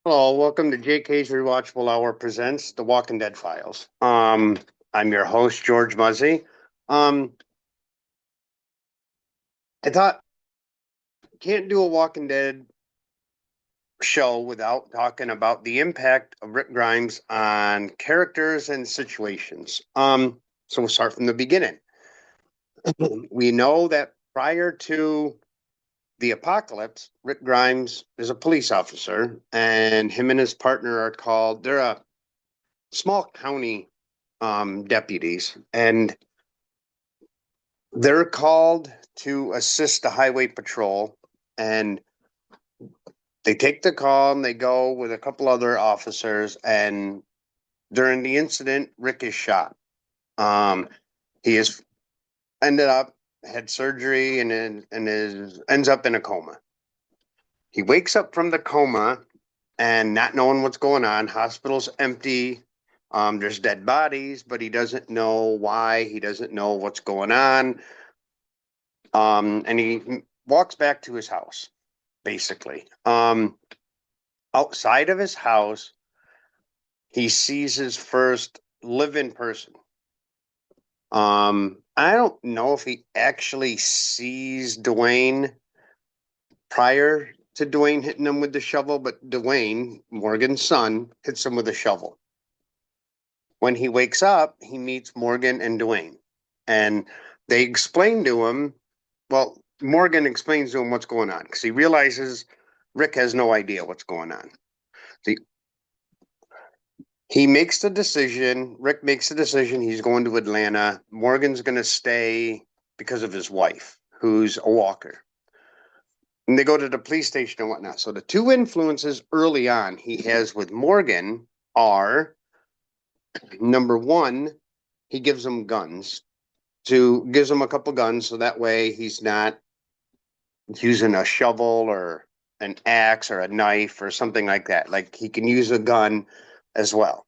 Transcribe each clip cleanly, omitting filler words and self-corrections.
Hello, welcome to JK'z Rewatchable Hour presents The Walking Dead Files. I'm your host, George Muzzy. Um, I thought can't do a Walking Dead show without talking about the impact of Rick Grimes on characters and situations. So we'll start from the beginning. We know that prior to the apocalypse, Rick Grimes is a police officer, and him and his partner are they're a small county deputies, and they're called to assist the highway patrol. And they take the call and they go with a couple other officers. And during the incident, Rick is shot. He is ended up had surgery and is ends up in a coma. He wakes up from the coma and not knowing what's going on. Hospital's empty. There's dead bodies, but he doesn't know why. He doesn't know what's going on. And he walks back to his house, basically. Outside of his house, he sees his first live-in person. I don't know if he actually sees Dwayne prior to Dwayne hitting him with the shovel, but Dwayne, Morgan's son, hits him with a shovel. When he wakes up, he meets Morgan and Dwayne, and they explain to him, well, Morgan explains to him what's going on because he realizes Rick has no idea what's going on. The, he makes the decision, Rick makes the decision, he's going to Atlanta. Morgan's going to stay because of his wife, who's a walker. And they go to the police station and whatnot. So the two influences early on he has with Morgan are, number one, he gives him gives him a couple guns so that way he's not using a shovel or an axe or a knife or something like that. Like he can use a gun as well.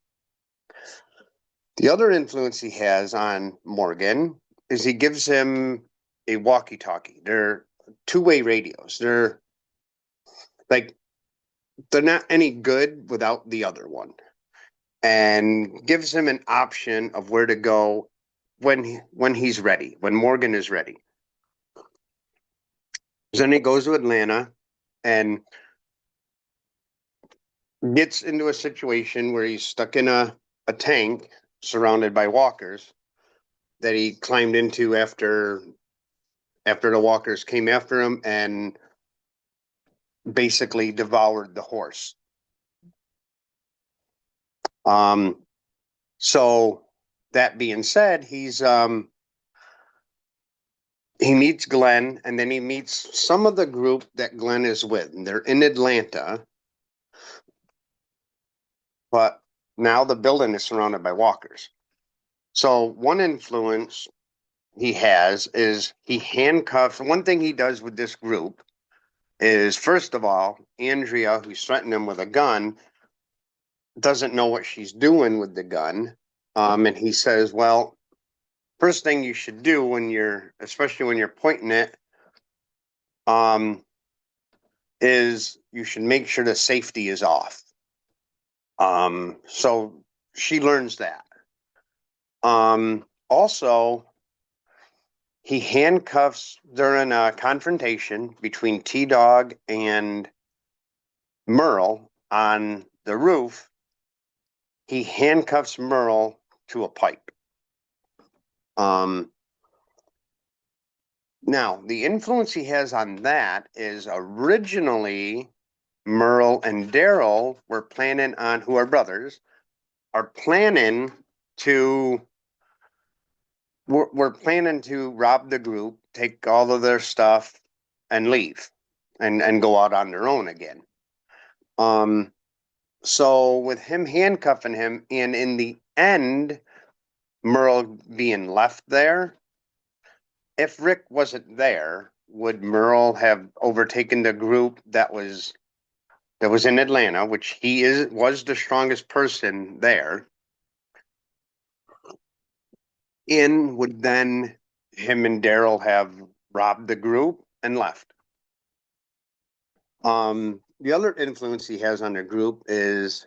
The other influence he has on Morgan is he gives him a walkie-talkie. They're two-way radios. Like they're not any good without the other one, and gives him an option of where to go when he's ready, when Morgan is ready. Then he goes to Atlanta and gets into a situation where he's stuck in a tank surrounded by walkers that he climbed into after the walkers came after him and basically devoured the horse. Um, so that being said, he meets Glenn and then he meets some of the group that Glenn is with. And they're in Atlanta, but now the building is surrounded by walkers. So one influence he has is he handcuffs. One thing he does with this group is, first of all, Andrea, who's threatening him with a gun, doesn't know what she's doing with the gun. And he says, well, first thing you should do especially when you're pointing it, um, is you should make sure the safety is off. So she learns that. Also, he handcuffs during a confrontation between T-Dog and Merle on the roof. He handcuffs Merle to a pipe. Now, the influence he has on that is originally Merle and Daryl were planning on, who are brothers, are planning to we're planning to rob the group, take all of their stuff, and leave, and go out on their own again. Um, so with him handcuffing him, and in the end, Merle being left there, if Rick wasn't there, would Merle have overtaken the group that was in Atlanta, which was the strongest person there? In would then him and Daryl have robbed the group and left. The other influence he has on the group is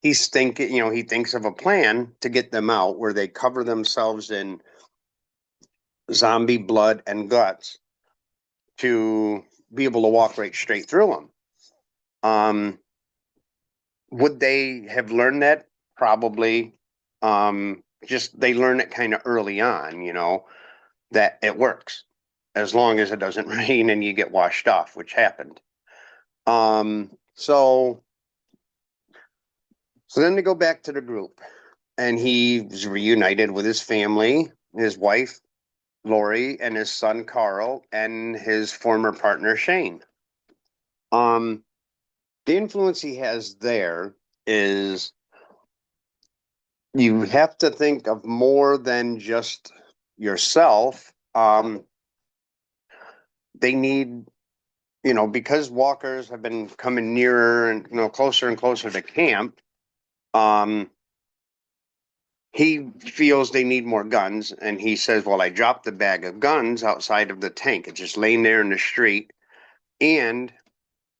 he's thinking, he thinks of a plan to get them out where they cover themselves in zombie blood and guts to be able to walk right straight through them. Would they have learned that? Probably. Just they learn it kind of early on, that it works as long as it doesn't rain and you get washed off, which happened. So then they go back to the group and he's reunited with his family, his wife, Lori, and his son, Carl, and his former partner, Shane. The influence he has there is you have to think of more than just yourself. They need, because walkers have been coming nearer and, closer and closer to camp, he feels they need more guns. And he says, well, I dropped the bag of guns outside of the tank. It's just laying there in the street. And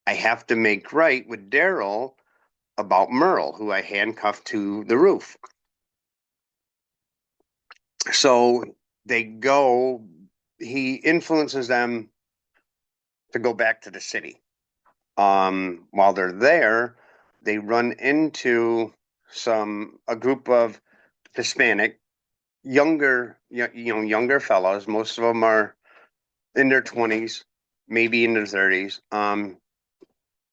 I have to make right with Daryl about Merle, who I handcuffed to the roof. So he influences them to go back to the city. While they're there, they run into a group of Hispanic, younger fellows. Most of them are in their 20s, maybe in their 30s.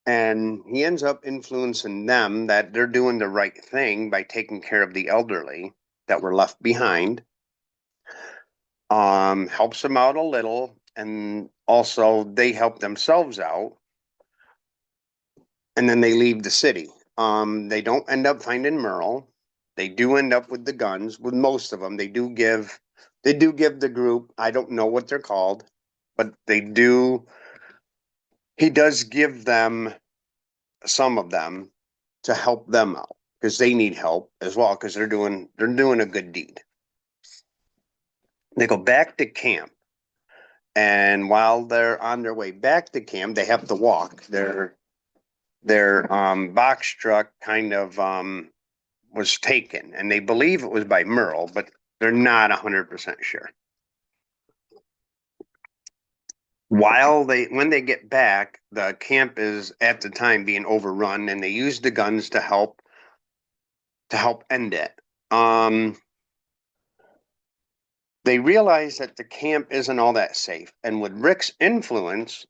And he ends up influencing them that they're doing the right thing by taking care of the elderly that were left behind. Helps them out a little, and also they help themselves out. And then they leave the city. They don't end up finding Merle. They do end up with the guns. With most of them, they do give the group. I don't know what they're called, but they do. He does give them some of them to help them out because they need help as well because they're doing a good deed. They go back to camp, and while they're on their way back to camp, they have to walk. Their box truck kind of was taken, and they believe it was by Merle, but they're not 100% sure. When they get back, the camp is at the time being overrun, and they use the guns to help end it. They realize that the camp isn't all that safe, and with Rick's influence,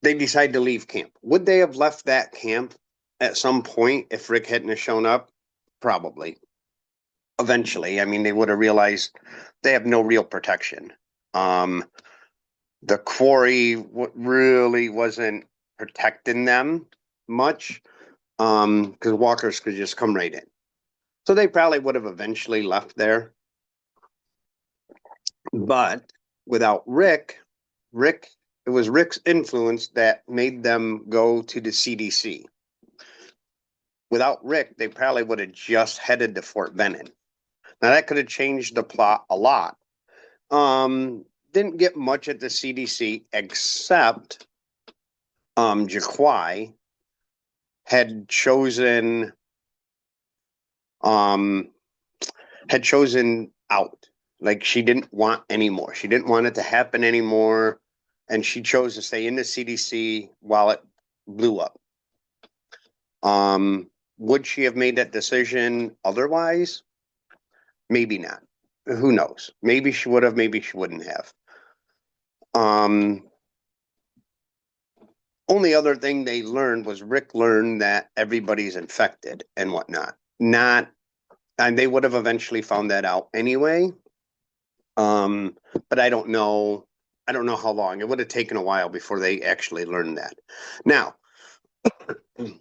they decide to leave camp. Would they have left that camp at some point if Rick hadn't have shown up? Probably. Eventually, I mean, they would have realized they have no real protection. The quarry really wasn't protecting them much because walkers could just come right in. So they probably would have eventually left there. But without Rick, it was Rick's influence that made them go to the CDC. Without Rick, they probably would have just headed to Fort Benning. Now that could have changed the plot a lot. Didn't get much at the CDC except JK'z had chosen out. Like she didn't want anymore. She didn't want it to happen anymore. And she chose to stay in the CDC while it blew up. Would she have made that decision otherwise? Maybe not. Who knows? Maybe she would have, maybe she wouldn't have. Only other thing they learned was Rick learned that everybody's infected and whatnot. And they would have eventually found that out anyway. But I don't know how long. It would have taken a while before they actually learned that. Now,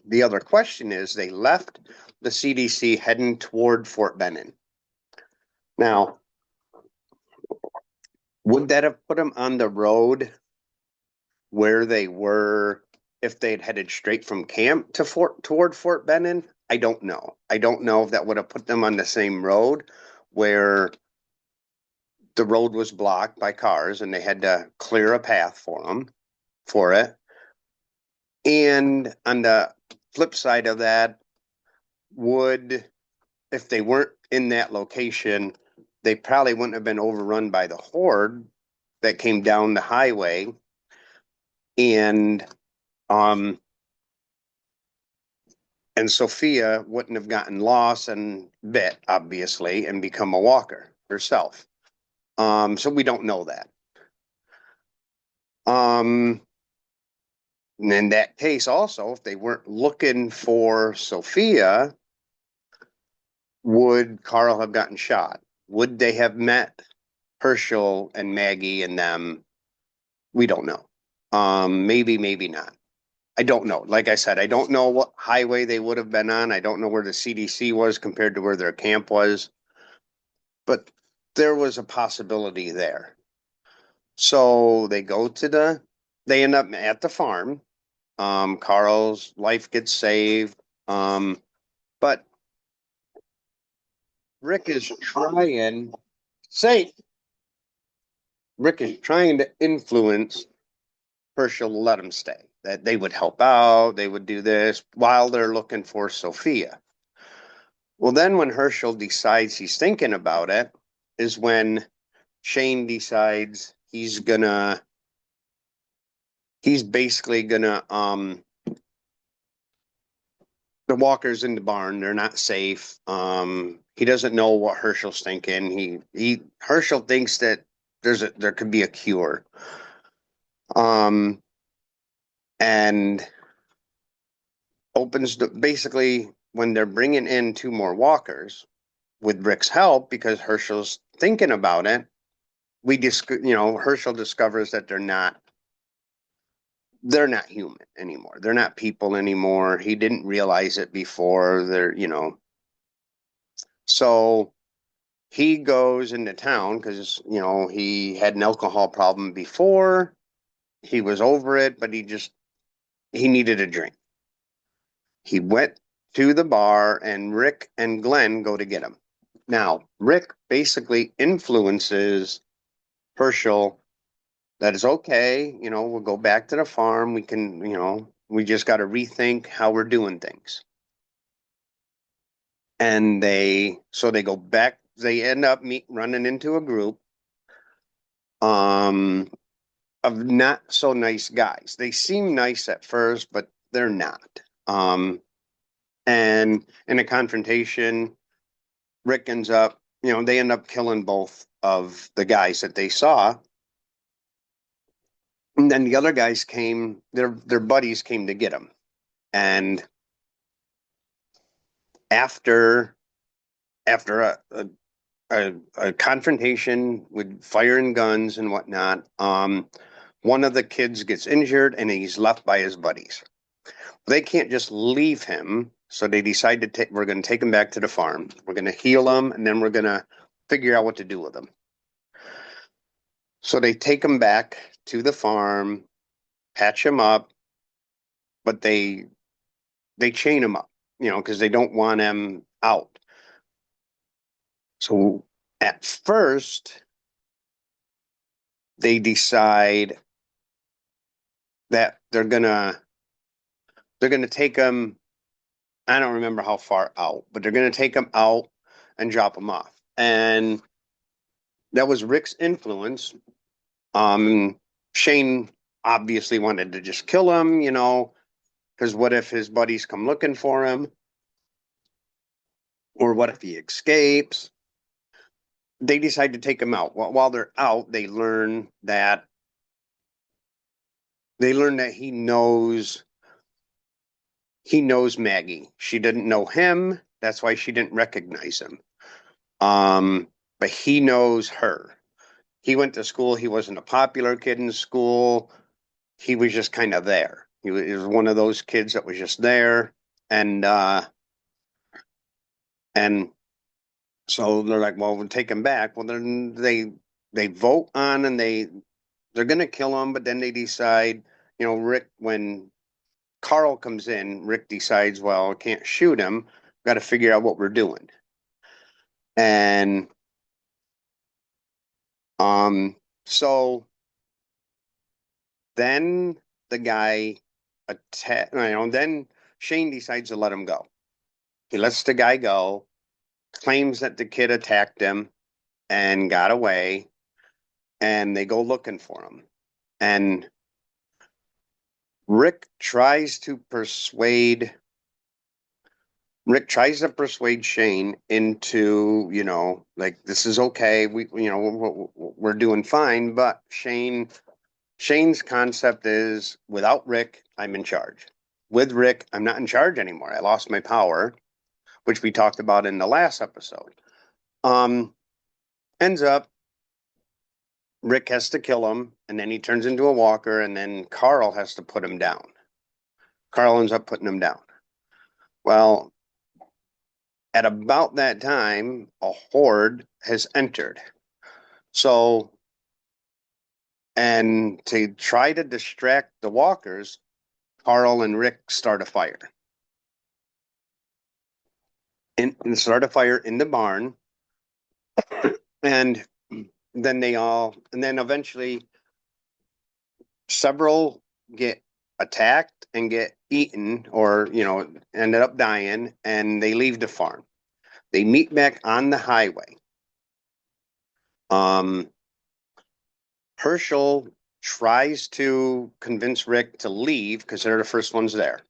the other question is they left the CDC heading toward Fort Benning. Now, would that have put them on the road where they were if they'd headed straight from camp to toward Fort Benning? I don't know. I don't know if that would have put them on the same road where the road was blocked by cars and they had to clear a path for it. And on the flip side of that, would if they weren't in that location, they probably wouldn't have been overrun by the horde that came down the highway, and um and Sophia wouldn't have gotten lost and bit, obviously, and become a walker herself. So we don't know that. Um, and in that case, also, if they weren't looking for Sophia, would Carl have gotten shot? Would they have met Herschel and Maggie and them? We don't know. Maybe, maybe not. I don't know. Like I said, I don't know what highway they would have been on. I don't know where the CDC was compared to where their camp was, but there was a possibility there. So they end up at the farm. Carl's life gets saved. But Rick is trying, say, Rick is trying to influence Herschel to let him stay. That they would help out, they would do this while they're looking for Sophia. Well, then when Herschel decides he's thinking about it, is when Shane decides he's basically gonna the walkers in the barn, they're not safe. He doesn't know what Herschel's thinking. He Herschel thinks that there could be a cure. Um and basically when they're bringing in two more walkers with Rick's help because Herschel's thinking about it, Herschel discovers that they're not human anymore. They're not people anymore. He didn't realize it before. So he goes into town because, he had an alcohol problem before. He was over it, but he needed a drink. He went to the bar and Rick and Glenn go to get him. Now, Rick basically influences Herschel that is okay. We'll go back to the farm. We just got to rethink how we're doing things. And they go back. They end up running into a group um, of not so nice guys. They seem nice at first, but they're not. And in a confrontation, Rick ends up, they end up killing both of the guys that they saw. And then the other guys their buddies came to get them. And after after a confrontation with fire and guns and whatnot, one of the kids gets injured and he's left by his buddies. They can't just leave him, so they decide we're going to take him back to the farm. We're going to heal him, and then we're going to figure out what to do with him. So they take him back to the farm, patch him up, but they chain him up, because they don't want him out. So at first, they decide that they're gonna take him. I don't remember how far out, but they're gonna take him out and drop him off. And that was Rick's influence. Shane obviously wanted to just kill him, because what if his buddies come looking for him? Or what if he escapes? They decide to take him out. While they're out, they learn that he knows Maggie. She didn't know him. That's why she didn't recognize him. But he knows her. He went to school. He wasn't a popular kid in school. He was just kind of there. He was one of those kids that was just there. And so they're like, well, we'll take him back. Well, then they vote on and they're gonna kill him, but then they decide, Rick, when Carl comes in, Rick decides, well, I can't shoot him. Got to figure out what we're doing. And so then the guy attack, then Shane decides to let him go. He lets the guy go, claims that the kid attacked him and got away, and they go looking for him. And Rick tries to persuade Shane into, like, this is okay. We're doing fine. But Shane's concept is, without Rick, I'm in charge. With Rick, I'm not in charge anymore. I lost my power, which we talked about in the last episode. Ends up, Rick has to kill him, and then he turns into a walker, and then Carl has to put him down. Carl ends up putting him down. Well, at about that time, a horde has entered. So, and to try to distract the walkers, Carl and Rick start a fire. And start a fire in the barn. And then eventually several get attacked and get eaten, or, ended up dying, and they leave the farm. They meet back on the highway. Herschel tries to convince Rick to leave because they're the first ones there.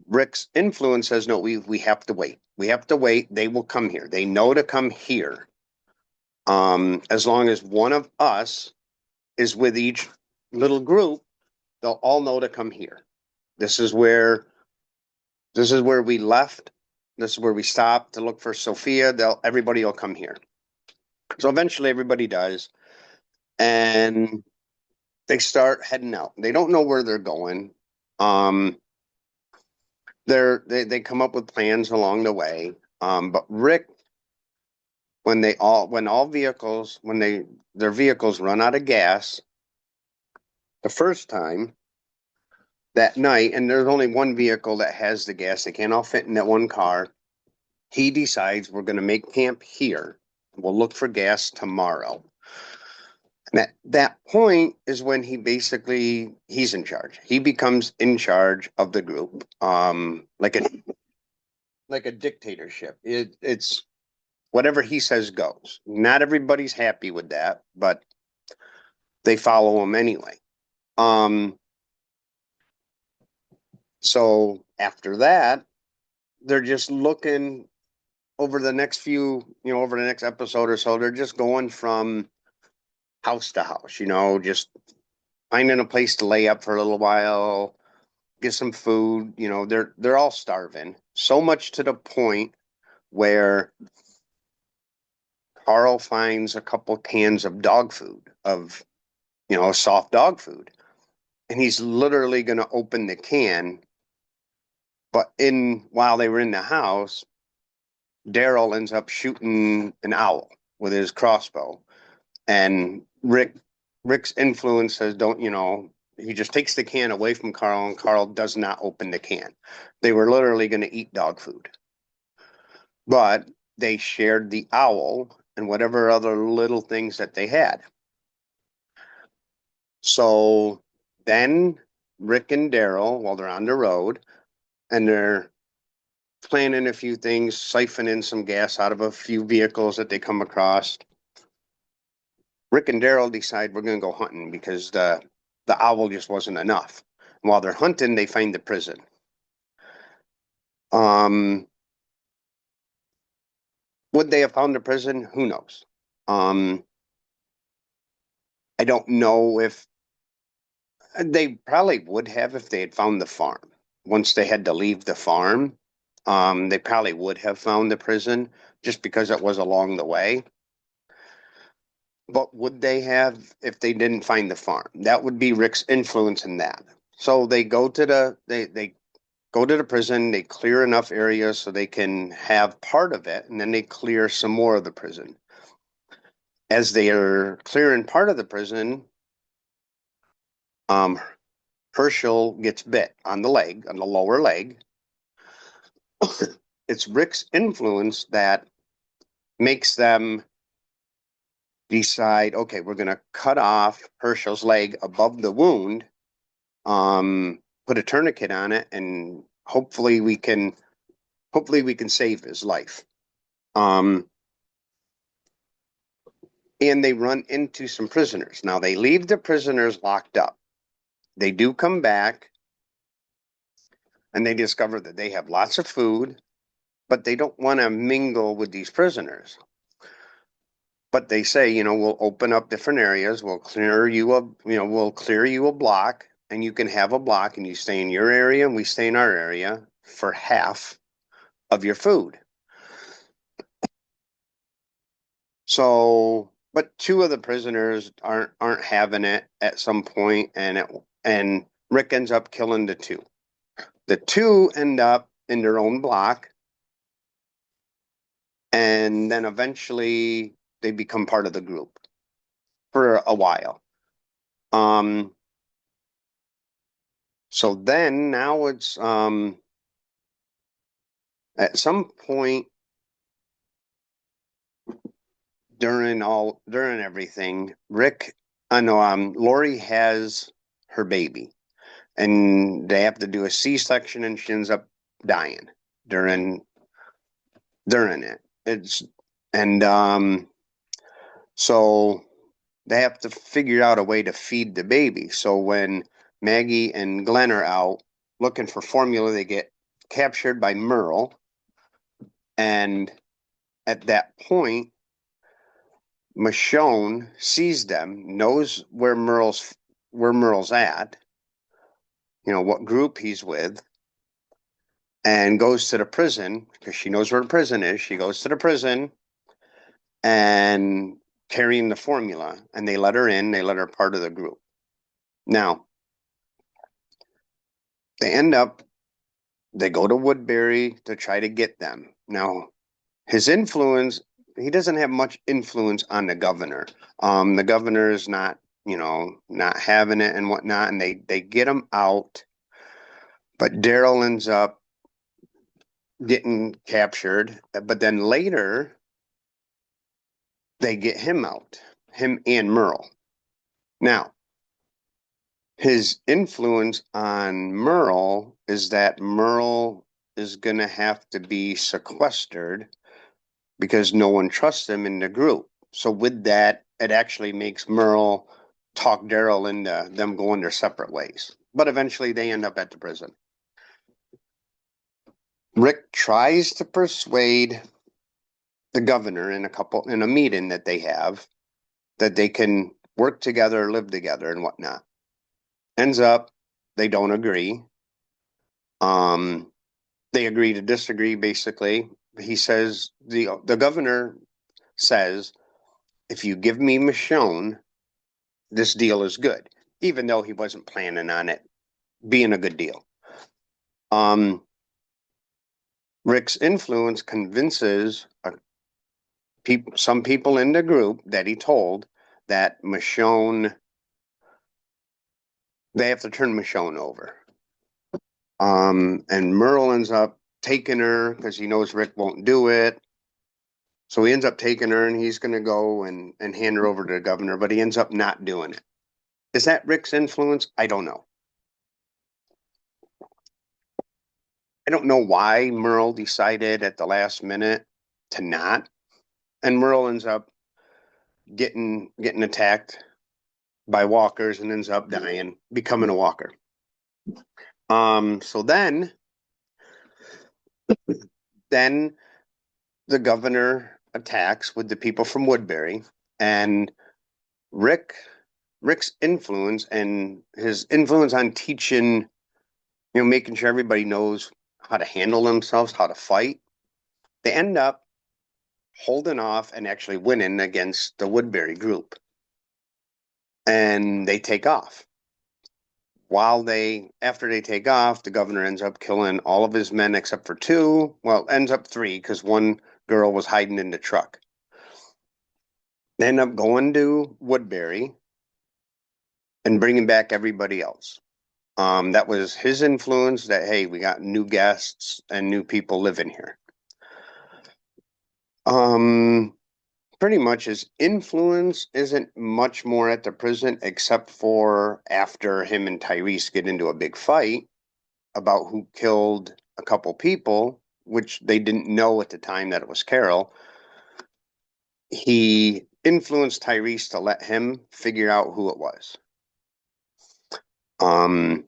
Rick's influence says, no, we have to wait. We have to wait. They will come here. They know to come here. As long as one of us is with each little group, they'll all know to come here. This is where we left. This is where we stopped to look for Sophia. Everybody will come here. So eventually everybody does. And they start heading out. They don't know where they're going. They come up with plans along the way. But Rick, when their vehicles run out of gas the first time that night, and there's only one vehicle that has the gas, they can't all fit in that one car. He decides, we're going to make camp here. We'll look for gas tomorrow. And at that point is when he's in charge. He becomes in charge of the group, like a dictatorship. It's whatever he says goes. Not everybody's happy with that, but they follow him anyway. So after that, they're just looking over the next episode or so. They're just going from house to house, just finding a place to lay up for a little while, get some food. They're all starving, so much to the point where Carl finds a couple cans of dog food, soft dog food, and he's literally going to open the can. But while they were in the house, Daryl ends up shooting an owl with his crossbow, and Rick's influence says, he just takes the can away from Carl, and Carl does not open the can. They were literally going to eat dog food. But they shared the owl and whatever other little things that they had. So then Rick and Daryl, while they're on the road, and they're planning a few things, siphoning some gas out of a few vehicles that they come across, Rick and Daryl decide, we're going to go hunting because the owl just wasn't enough. And while they're hunting, they find the prison. Would they have found the prison? Who knows? I don't know if they probably would have if they had found the farm. Once they had to leave the farm, they probably would have found the prison just because it was along the way. But would they have if they didn't find the farm? That would be Rick's influence in that. So they go to they go to the prison, they clear enough areas so they can have part of it, and then they clear some more of the prison. As they are clearing part of the prison, Herschel gets bit on the leg, on the lower leg. It's Rick's influence that makes them decide, okay, we're going to cut off Herschel's leg above the wound, put a tourniquet on it, and hopefully we can save his life. And they run into some prisoners. Now they leave the prisoners locked up. They do come back and they discover that they have lots of food, but they don't want to mingle with these prisoners. But they say, we'll open up different areas. We'll clear you a block, and you can have a block, and you stay in your area, and we stay in our area for half of your food. So, but two of the prisoners aren't having it at some point, and Rick ends up killing the two. The two end up in their own block, and then eventually they become part of the group for a while. So then now it's at some point during everything, Lori has her baby, and they have to do a C-section, and she ends up dying during it. So they have to figure out a way to feed the baby. So when Maggie and Glenn are out looking for formula, they get captured by Merle. And at that point, Michonne sees them, knows where Merle's at, what group he's with, and goes to the prison because she knows where the prison is. She goes to the prison and carrying the formula, and they let her in. They let her part of the group. Now, they go to Woodbury to try to get them. Now, his influence, he doesn't have much influence on the governor. The governor is not having it and whatnot, and they get him out. But Daryl ends up getting captured. But then later, they get him out, him and Merle. Now, his influence on Merle is that Merle is going to have to be sequestered because no one trusts him in the group. So with that, it actually makes Merle talk Daryl into them going their separate ways. But eventually they end up at the prison. Rick tries to persuade the governor in a meeting that they have that they can work together, live together, and whatnot. Ends up, they don't agree. They agree to disagree, basically. He says, the governor says, if you give me Michonne, this deal is good, even though he wasn't planning on it being a good deal. Rick's influence convinces some people in the group that he told that Michonne, they have to turn Michonne over. And Merle ends up taking her because he knows Rick won't do it. So he ends up taking her, and he's going to go and hand her over to the governor, but he ends up not doing it. Is that Rick's influence? I don't know. I don't know why Merle decided at the last minute to not. And Merle ends up getting attacked by walkers and ends up dying, becoming a walker. So then the governor attacks with the people from Woodbury, and Rick's influence and his influence on teaching, making sure everybody knows how to handle themselves, how to fight. They end up holding off and actually winning against the Woodbury group. And they take off. After they take off, the governor ends up killing all of his men except for two. Well, ends up three because one girl was hiding in the truck. They end up going to Woodbury and bringing back everybody else. That was his influence that, hey, we got new guests and new people living here. pretty much his influence isn't much more at the prison, except for after him and Tyrese get into a big fight about who killed a couple people, which they didn't know at the time that it was Carol. He influenced Tyrese to let him figure out who it was. Um,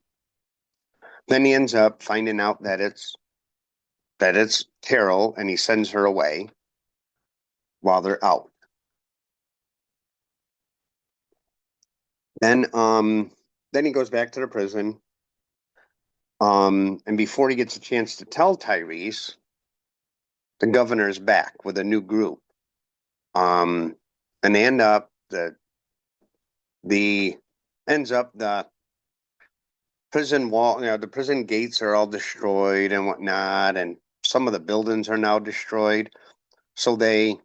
then he ends up finding out that it's Carol, and he sends her away while they're out. Then he goes back to the prison. And before he gets a chance to tell Tyrese, the governor is back with a new group. Um, and they end up the ends up the prison wall, the prison gates are all destroyed and whatnot, and some of the buildings are now destroyed. So they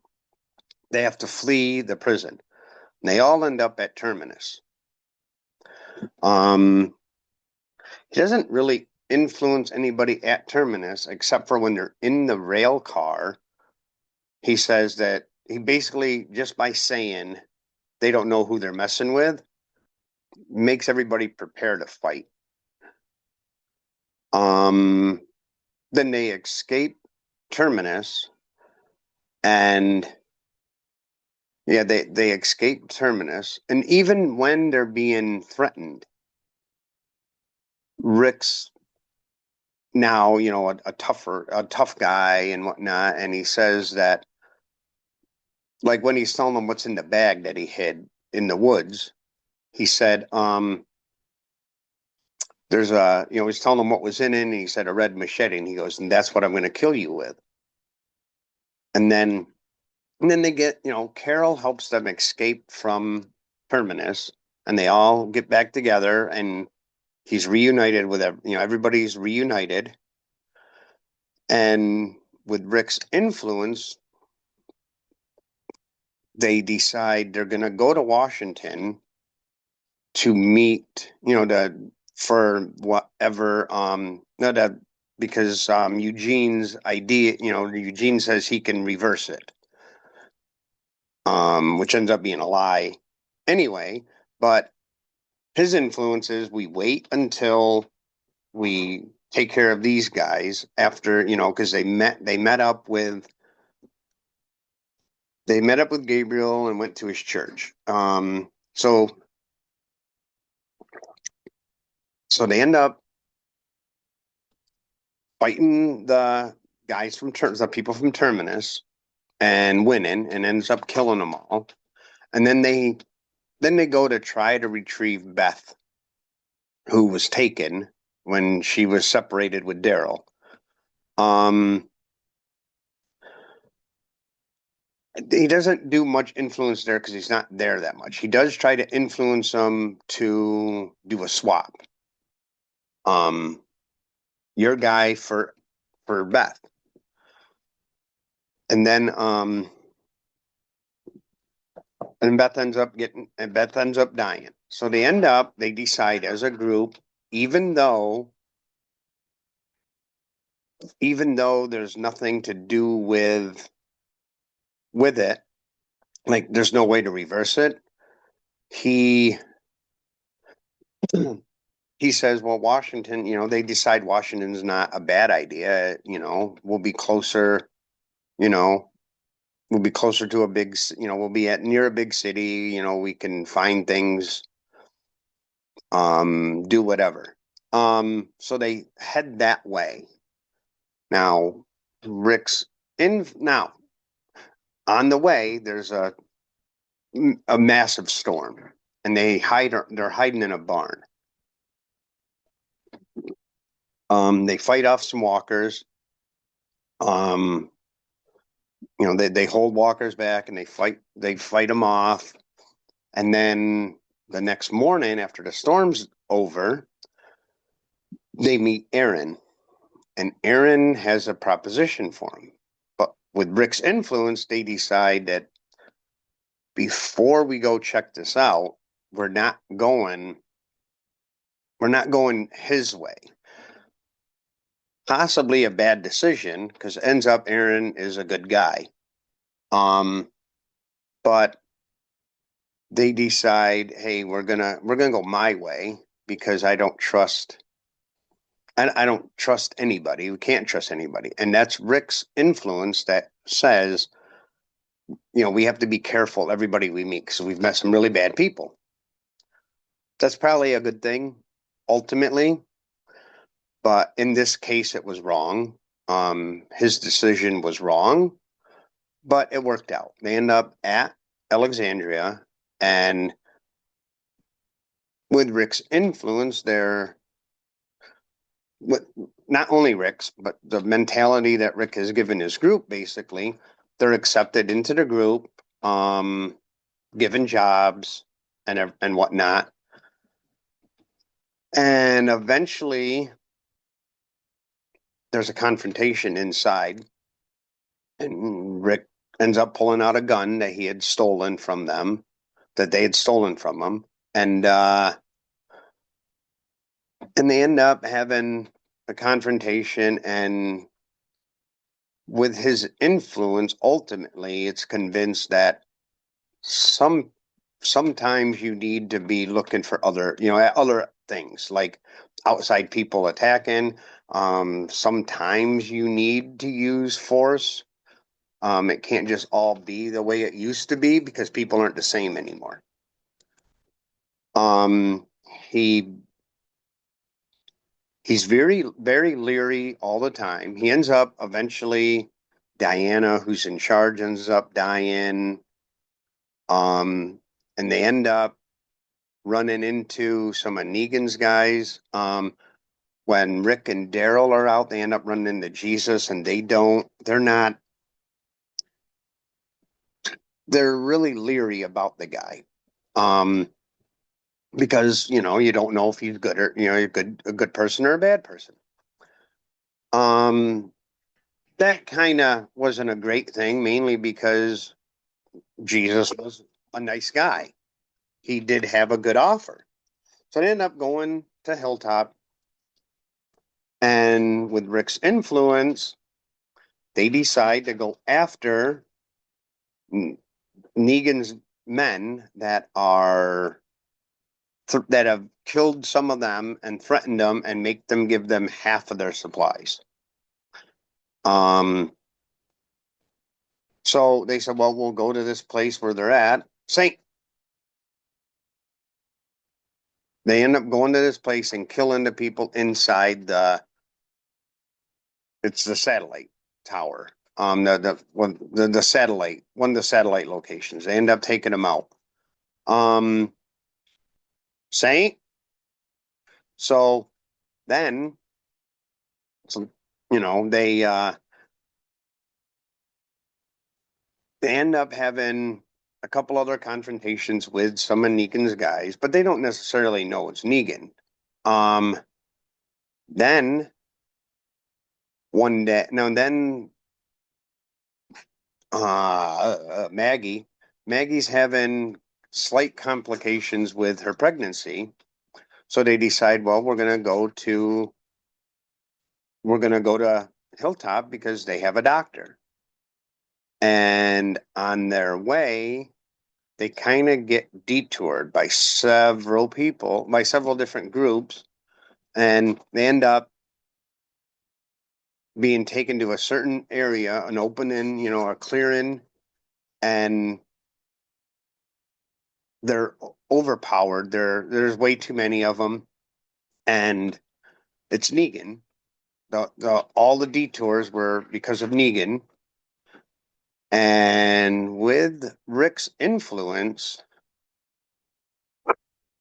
have to flee the prison. And they all end up at Terminus. Um, he doesn't really influence anybody at Terminus except for when they're in the rail car. He says that he basically, just by saying they don't know who they're messing with, makes everybody prepare to fight. Um, then they escape Terminus, and yeah, they escape Terminus, and even when they're being threatened, Rick's now, a tough guy and whatnot, and he says that, like when he's telling them what's in the bag that he hid in the woods, he said, there's he's telling them what was in it, and he said a red machete, and he goes, and that's what I'm going to kill you with. And then, and then they get, Carol helps them escape from Terminus, and they all get back together, and he's reunited with, everybody's reunited. And with Rick's influence, they decide they're going to go to Washington to meet, for whatever, no, that because Eugene's idea, Eugene says he can reverse it, which ends up being a lie anyway. But his influence is we wait until we take care of these guys after, because they met up with Gabriel and went to his church. So they end up fighting the people from Terminus and winning, and ends up killing them all. And then they go to try to retrieve Beth, who was taken when she was separated with Daryl. He doesn't do much influence there because he's not there that much. He does try to influence them to do a swap. Your guy for Beth. And then Beth ends up dying. So they decide as a group, even though there's nothing to do with it, like there's no way to reverse it. He he says, well, Washington, they decide Washington's not a bad idea. We'll be closer, you know, we'll be closer to we'll be near a big city, we can find things, do whatever. So they head that way. Now, Rick's now on the way, there's a massive storm, and they're hiding in a barn. They fight off some walkers. They hold walkers back, and they fight them off. And then the next morning, after the storm's over, they meet Aaron, and Aaron has a proposition for him. But with Rick's influence, they decide that before we go check this out, we're not going his way. Possibly a bad decision, because ends up Aaron is a good guy. but they decide, hey, we're gonna go my way because I don't trust anybody. We can't trust anybody. And that's Rick's influence that says, we have to be careful, everybody we meet, because we've met some really bad people. That's probably a good thing, ultimately. But in this case, it was wrong. His decision was wrong, but it worked out. They end up at Alexandria, and with Rick's influence, with not only Rick's, but the mentality that Rick has given his group, basically, they're accepted into the group, given jobs and whatnot. And eventually there's a confrontation inside, and Rick ends up pulling out a gun that he had stolen from them, that they had stolen from him. And they end up having a confrontation, and with his influence, ultimately, it's convinced that sometimes you need to be looking for at other things like outside people attacking. Sometimes you need to use force. It can't just all be the way it used to be because people aren't the same anymore. He He's very, very leery all the time. He ends up eventually, Diana, who's in charge, ends up dying. And they end up running into some of Negan's guys. When Rick and Daryl are out, they end up running into Jesus, and they're really leery about the guy. Because you don't know if he's good or a good person or a bad person. That kind of wasn't a great thing, mainly because Jesus was a nice guy. He did have a good offer, so they ended up going to Hilltop, and with Rick's influence, they decide to go after Negan's men that have killed some of them and threatened them and make them give them half of their supplies. So they said, well, we'll go to this place where they're at. They end up going to this place and killing the people inside it's the satellite tower. The satellite, one of the satellite locations. They end up taking them out. Saint. So then, they end up having a couple other confrontations with some of Negan's guys, but they don't necessarily know it's Negan. Then one day, no, then Maggie's having slight complications with her pregnancy, so they decide, well, we're gonna go to Hilltop because they have a doctor. And on their way, they kind of get detoured by several different groups, and they end up being taken to a certain area, an opening, a clearing, and they're overpowered. There's way too many of them, and it's Negan. All the detours were because of Negan. And with Rick's influence,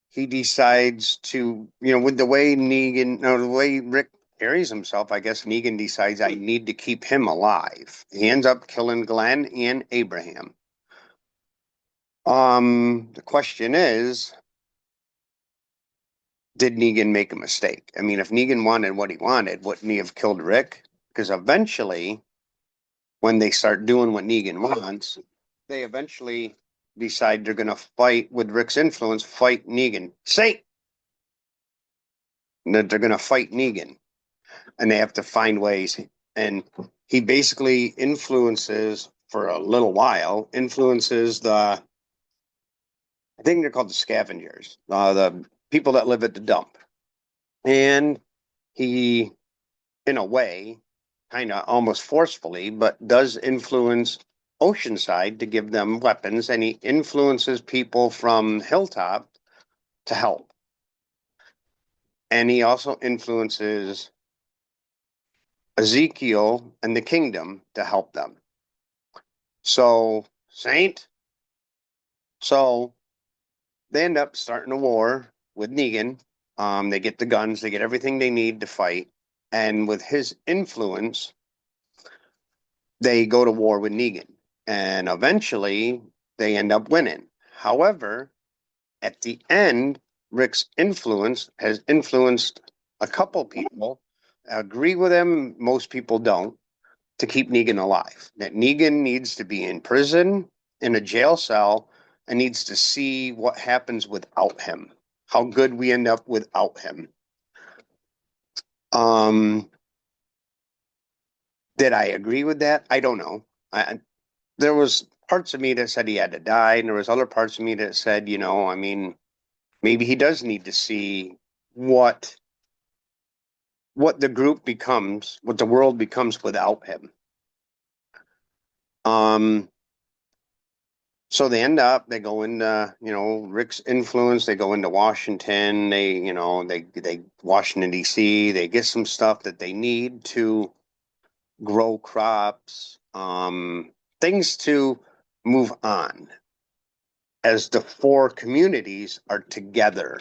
he decides to, with the way the way Rick carries himself, I guess Negan decides I need to keep him alive. He ends up killing Glenn and Abraham. The question is, did Negan make a mistake? I mean, if Negan wanted what he wanted, wouldn't he have killed Rick? Because eventually, when they start doing what Negan wants, they eventually decide they're going to fight with Rick's influence, fight Negan. That they're going to fight Negan, and they have to find ways. And he basically influences for a little while, influences I think they're called the scavengers, the people that live at the dump. And he, in a way, kind of almost forcefully, but does influence Oceanside to give them weapons, and he influences people from Hilltop to help. And he also influences Ezekiel and the kingdom to help them. So, Saint, so they end up starting a war with Negan. They get the guns, they get everything they need to fight. And with his influence, they go to war with Negan. And eventually, they end up winning. However, at the end, Rick's influence has influenced a couple people. I agree with him, most people don't, to keep Negan alive. That Negan needs to be in prison, in a jail cell, and needs to see what happens without him, how good we end up without him. Did I agree with that? I don't know. There was parts of me that said he had to die, and there was other parts of me that said, I mean, maybe he does need to see what the group becomes, what the world becomes without him. So they go into, Rick's influence. They go into Washington. They Washington D.C. They get some stuff that they need to grow crops, things to move on as the four communities are together.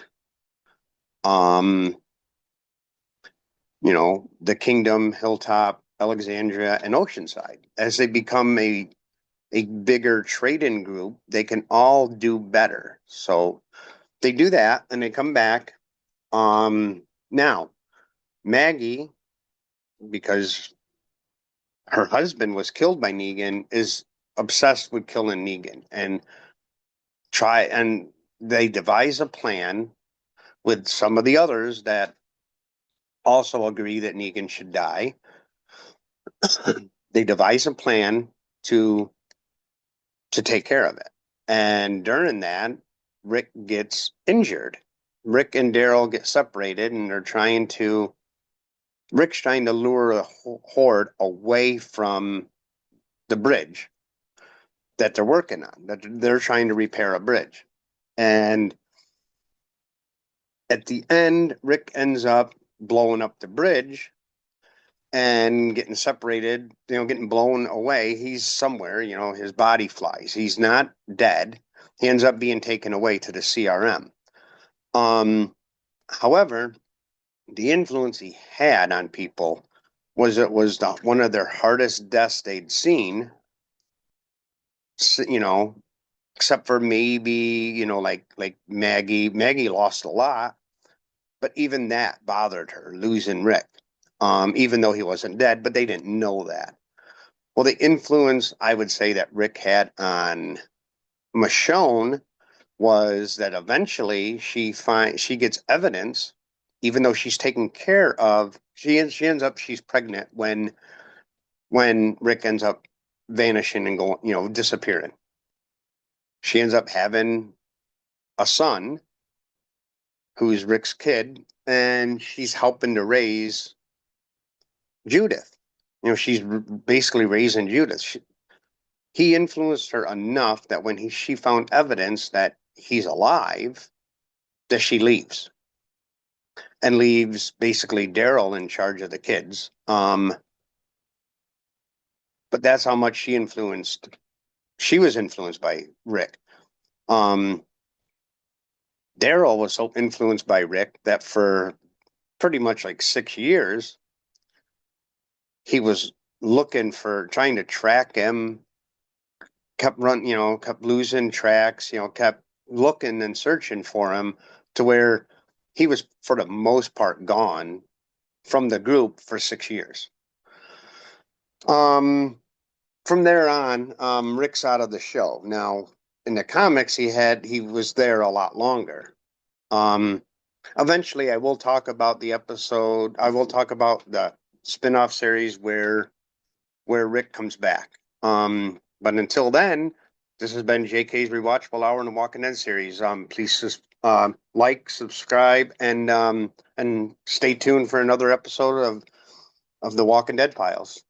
The Kingdom, Hilltop, Alexandria, and Oceanside. As they become a bigger trading group, they can all do better. So they do that and they come back. Now, Maggie, because her husband was killed by Negan, is obsessed with killing Negan and they devise a plan with some of the others that also agree that Negan should die. They devise a plan to take care of it. And during that, Rick gets injured. Rick and Daryl get separated, and Rick's trying to lure a horde away from the bridge that they're working on, that they're trying to repair a bridge. And at the end, Rick ends up blowing up the bridge and getting separated, getting blown away. He's somewhere, his body flies. He's not dead. He ends up being taken away to the CRM. However, the influence he had on people was one of their hardest deaths they'd seen, except for maybe, like Maggie. Maggie lost a lot, but even that bothered her, losing Rick. Even though he wasn't dead, but they didn't know that. Well, the influence I would say that Rick had on Michonne was that eventually she gets evidence, even though she's taken care of. She ends up she's pregnant when Rick ends up vanishing and going, disappearing. She ends up having a son who's Rick's kid, and she's helping to raise Judith. She's basically raising Judith. He influenced her enough that when she found evidence that he's alive, that she leaves. And leaves basically Daryl in charge of the kids. But that's how much she was influenced by Rick. Daryl was so influenced by Rick that for pretty much like 6 years, he was trying to track him, kept losing tracks, kept looking and searching for him to where he was for the most part gone from the group for 6 years. From there on, Rick's out of the show. Now, in the comics, he was there a lot longer. Eventually, I will talk about the episode. I will talk about the spin-off series where Rick comes back. But until then, this has been JK's Rewatchable Hour in the Walking Dead series. Please like, subscribe, and stay tuned for another episode of the Walking Dead Files.